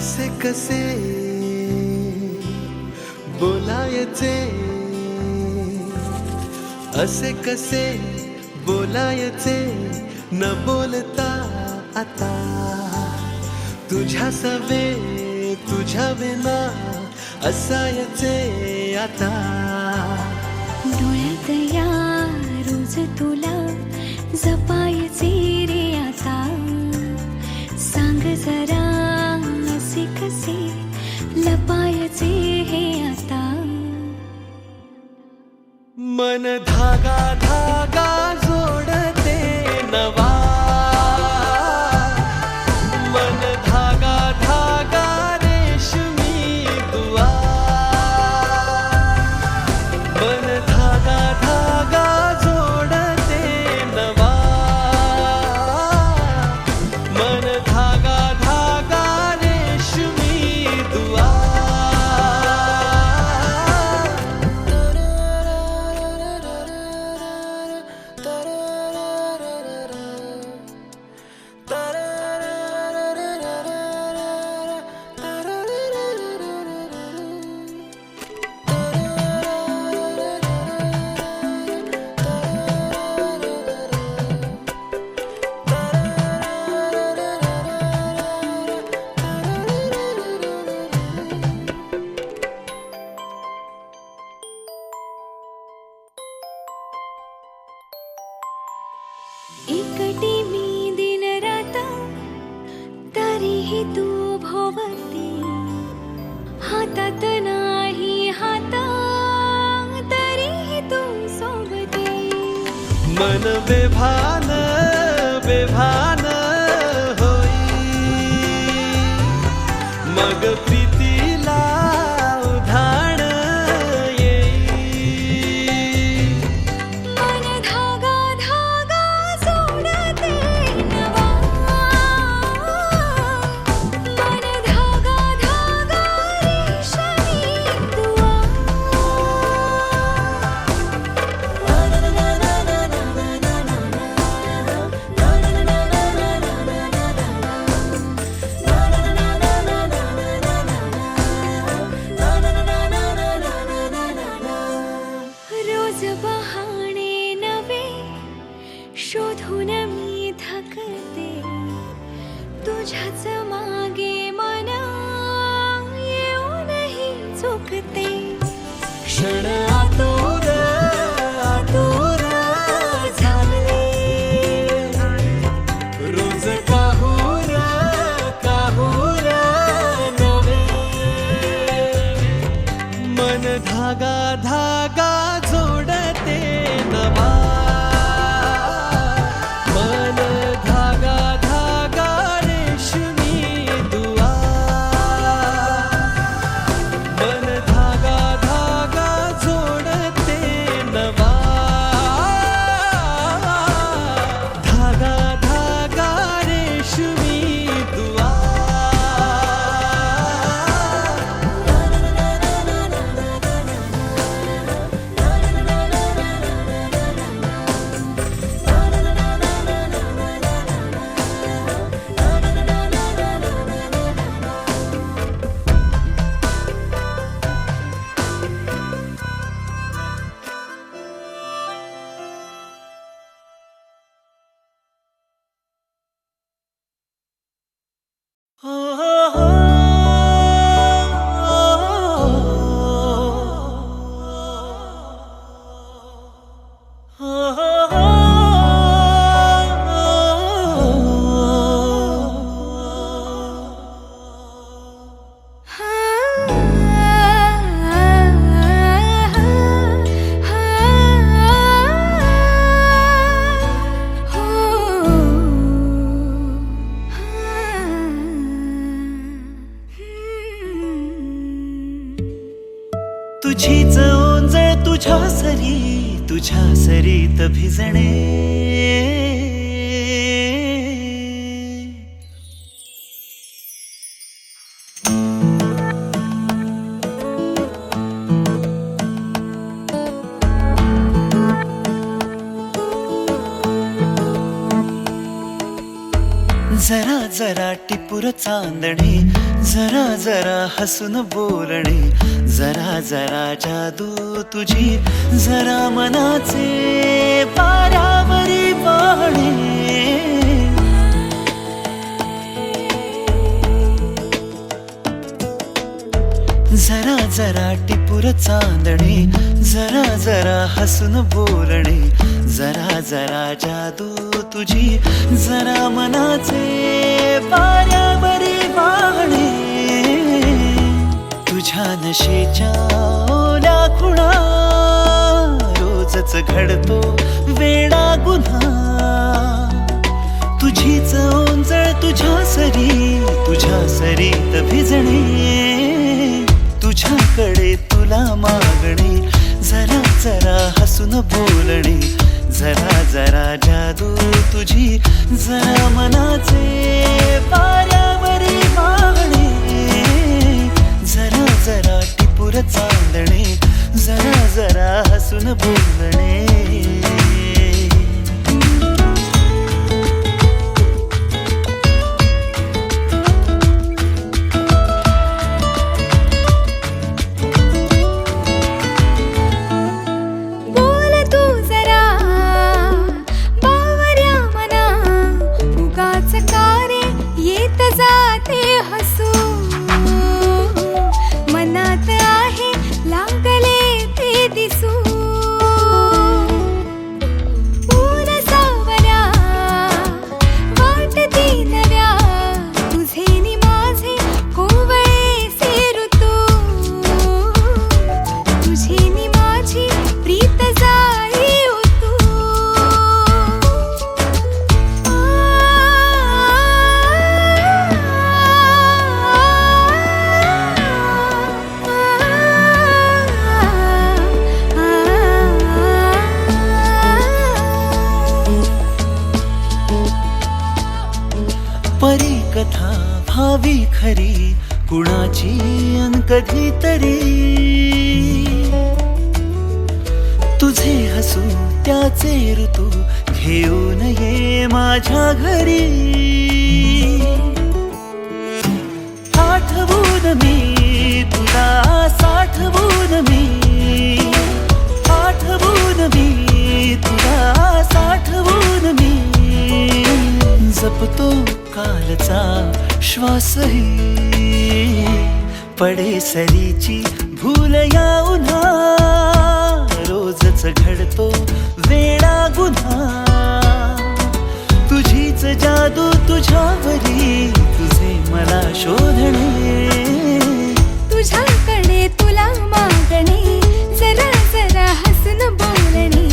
असे कसे बोलायचे, असे कसे बोलायचे न बोलता आता, तुझ्या सवे तुझ्या विना असायचे आता. डोळ्यात या रोज तुला जपायचे रे आता, सांग जरा असे कसे लपायचे हे आता. मन धागा धागा जोडते नवा, मन धागा धागा रेशमी दुआ, मन धागा धागा जोडते नवा, मन धागा धागा रेशमी दुआ. एकटी मी दिन रात तरीही तू भोवती, हातात नाही हात तरीही तू सोबती. मन बेभान बेभान होई, मग प्रीतीला उधाण येई. मन धागा धागा जोडते नवा, मन धागा धागा रेशमी दुआ. रोज बहाणे नवे शोधून मी थकते, तुझ्याच मागे मन येऊनही चुकते. क्षण आतुर आतुर झाले, रोज काहूर काहूर नवे. मन धागा धागा जोडते नवा, मन धागा धागा रेशमी दुआ, मन धागा धागा जोडते नवा, धागा धागा रेशमी दुआ. तुझीच ओंजळ तुझ्या सरीत भिजणे, जरा जरा टिपूर चांदणे जरा जरा हसून बोलणे, जरा जरा जादू तुझी, जरा मनाचे पारावरी वाहणे. जरा जरा टिपूर चांदणे, जरा जरा हसून बोलणे, जरा जरा जादू तुझी, जरा मनाचे पारावरी वाहणे. तुझ्या नशेच्या ओल्या खुणा, रोजच घडतो वेडा गुन्हा. तुझीच ओंजळ तुझ्या सरीत भिजणे. तुझ्याकडे तुला मागणे, जरा जरा हसून बोलणे, जरा जरा जादू तुझी, जरा मनाचे पारावरी वाहणे. जरा जरा टिपूर चांदणे, जरा जरा हसून बोलणे. परी कथा भावी खरी, कुणाची अन कधी तरी. तुझे हसू त्याचे ऋतू, घेऊन ये माझ्या घरी. आठवून मी तुला साठवून मी, आठवून मी तुला साठवून मी. जपतो कालचा श्वासही, पडे सरीची भूल या उन्हा. रोजच घडतो वेडा गुन्हा. तुझीच जादू तुझ्यावरी, तुझे मला शोधणे. तुझ्याकडे तुला मागणे, जरा जरा हसून बोलणे,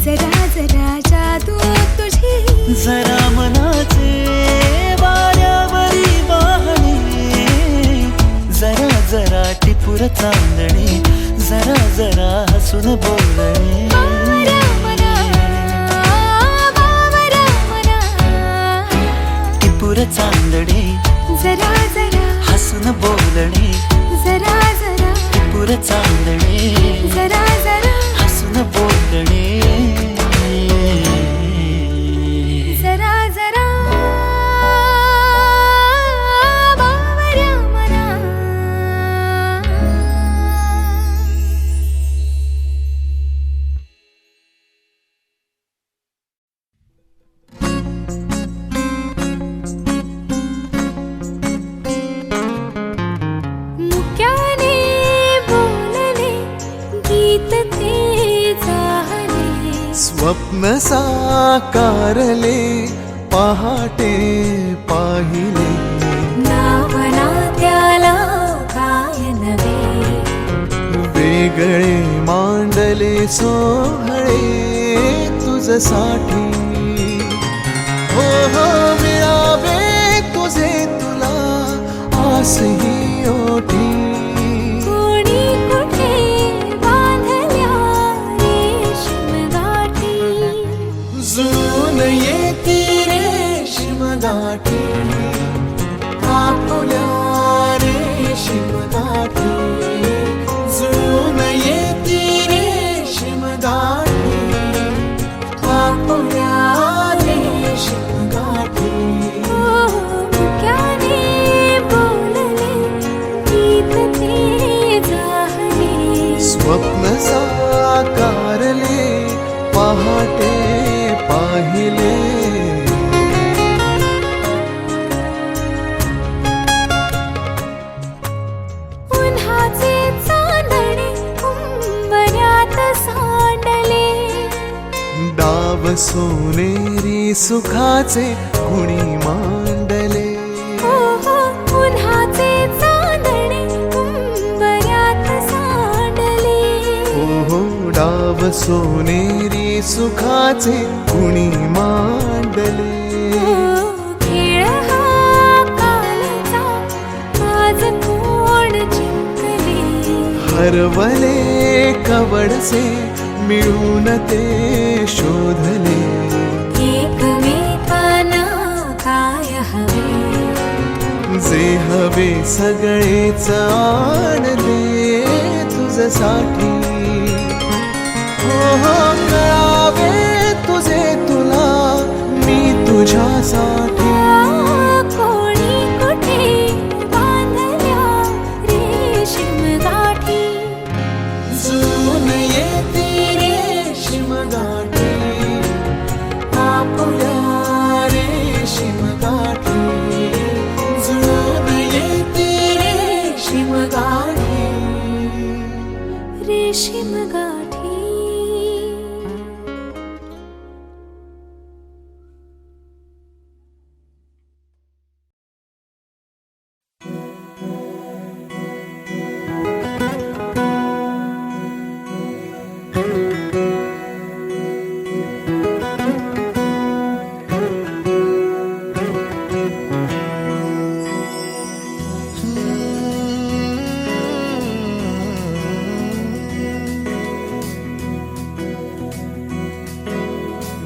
जरा जरा जादू तुझी, जरा मनाचे वाऱ्यावरी वाहणे. जरा जरा टिपूर चांदणे, जरा जरा हसून बोलणे. टिपूर चांदणे, जरा जरा हसून बोलणे, जरा जरा टिपूर चांदणे, जरा जरा हसून बोलणे. जरा जरा बावऱ्या मना. मुक्याने बोलले गीत ते चाहले, स्वप्न साकारले पहाटे पाहिले. नावना त्याला काय नवे, वेगळे मांडले सोहळे तुझसाठी. हो हो मिळावे तुझे तुला आसही ओठी. कोणी कुठे बांधल्या रेशीम गाठी, जुळून येती रेशीम दाटी. आपुल्या रेशीम दाटी, जुळून येती रेशीम दाटी. आपुल्या रेशीम गाठी. मुक्याने बोलले स्वप्न साकारले पहाटे पाहिले उन्हाचे चांदणे उंबऱ्यात सांडले डाव सोनेरी सुखाचे गुणी मांडले हो हो उन्हाचे चांदणे उंबऱ्यात सांडले ओहो डाव सोनेरी सुखाचे गुणी मांडले खेळ हा कालचा आज कोण जिंकले हरवले कवडसे मिळून ते शोधले एकमेकांना काय हवे जे हवे सगळेच आणले तुझ्यासाठी हो हो कळावे तुझे तुला मी तुझ्यासाठी कोणी कुठे बांधल्या रेशीम गाठी जून येते रेशीम गाठी आपुल्या रेशीम गाठी जून येते रेशीम गाठी रेशीम गाठी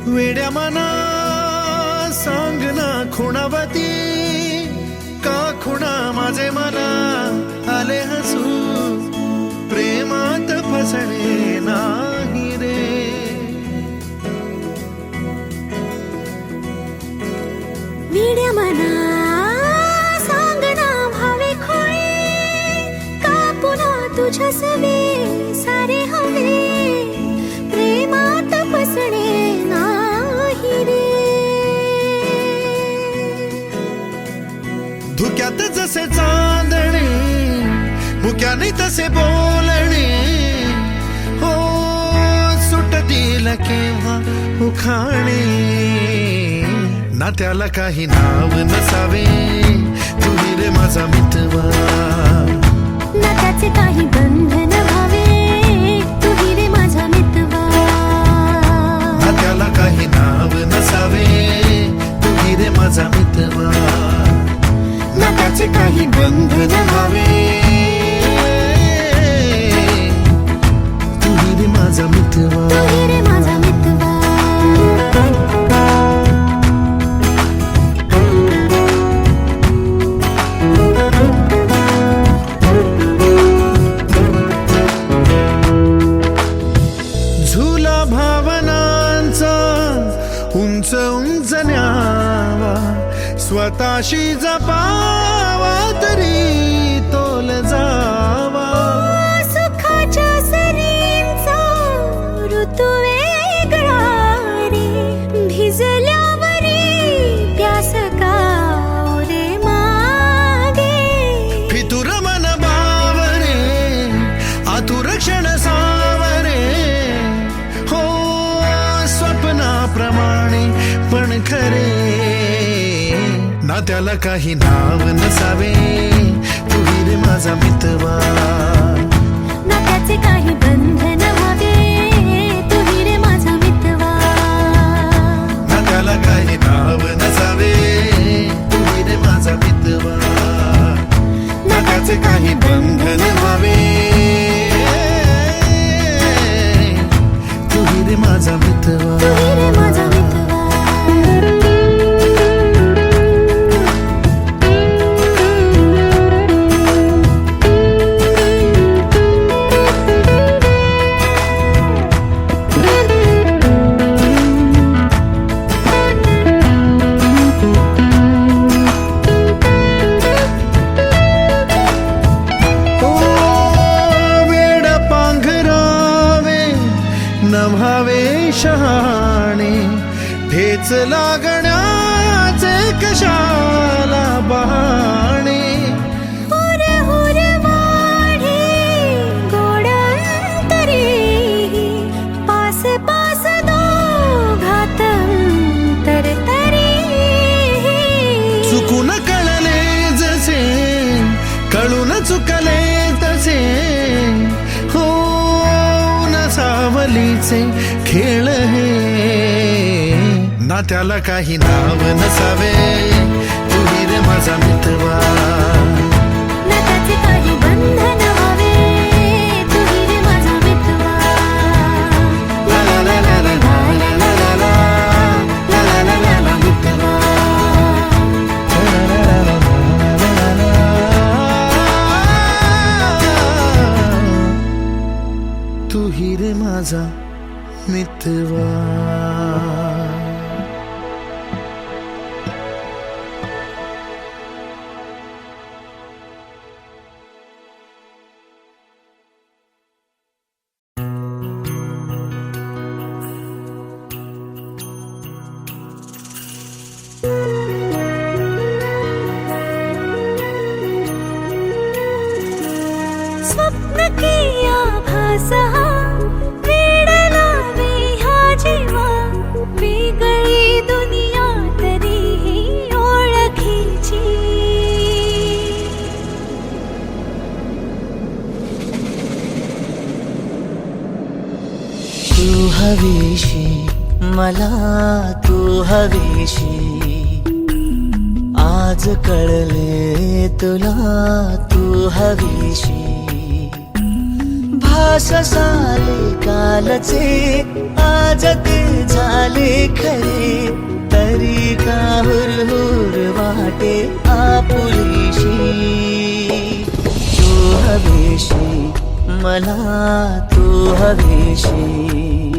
वेड्या मना सांग ना खुणावती का खुणा माझे मला आले हसू प्रेमात फसणे नाही रे वेड्या मना सांग ना भावे खोळे का पुन्हा तुझ्या सवे सारे हवे प्रेमात फसणे नाही रे धुक्यात जसे चांदणे मुक्याने तसे बोलणे हो सुटतील केव्हा उखाणे ना त्याला काही नाव नसावे तुही रे माझा मितवा ना त्याचे काही बंधन व्हावे तुही रे माझा मितवा ना त्याला काही नाव नसावे तुही रे माझा मितवा ना त्याचे काही बंधन व्हावे तुही रे माझा मितवा तुही रे माझा मितवा झुला भावनांचा उंच उंच न्यावा स्वतःशी जपावा तरी तोल जावा सुखाच्या सरींचा ऋतू वेगळा रे भिजल्यावरी प्यास का रे मागे फितुर मन बावरे आतुर क्षण सावरे हो स्वप्नाप्रमाणे पण खरे ना त्याला काही नाव नसावे तुही रे माझा मितवा ना त्याचे काही बंधन व्हावे तुही रे माझा मितवा ना त्याला काही नाव नसावे तुही रे माझा मितवा ना त्याचे काही बंधन व्हावे तुही रे माझा मितवा तुही रे माझा मितवा ओ वेड पांघरा शहाणे ठेच लागण्याचे कशाला बहाणे हुर हुर वाढे गोड अंतरी पास पास दोघात अंतर तरी चुकून कळले जसे कळून चुकले तसे हो न सावलीचे खेळ हे ना त्याला काही नाव नसावे तू रे माझा मितवा ना त्याचे काही बंधन व्हावे तू रे माझा मितवा ला ला ला ला ला ला ला ला ला ला ला ला ला ला मितवा तू रे माझा मितवा स्वप्न की आभास हा वेड लावे ह्या जीवा वेगळी दुनिया तरीही ओळखीची तू हवीशी मला तू हवीशी आज कळले तुला तू हवीशी भास साले कालचे आज ते झाले खरे तरी का हुरहुर वाटे आपुलीशी तू हवीशी मला तू हवीशी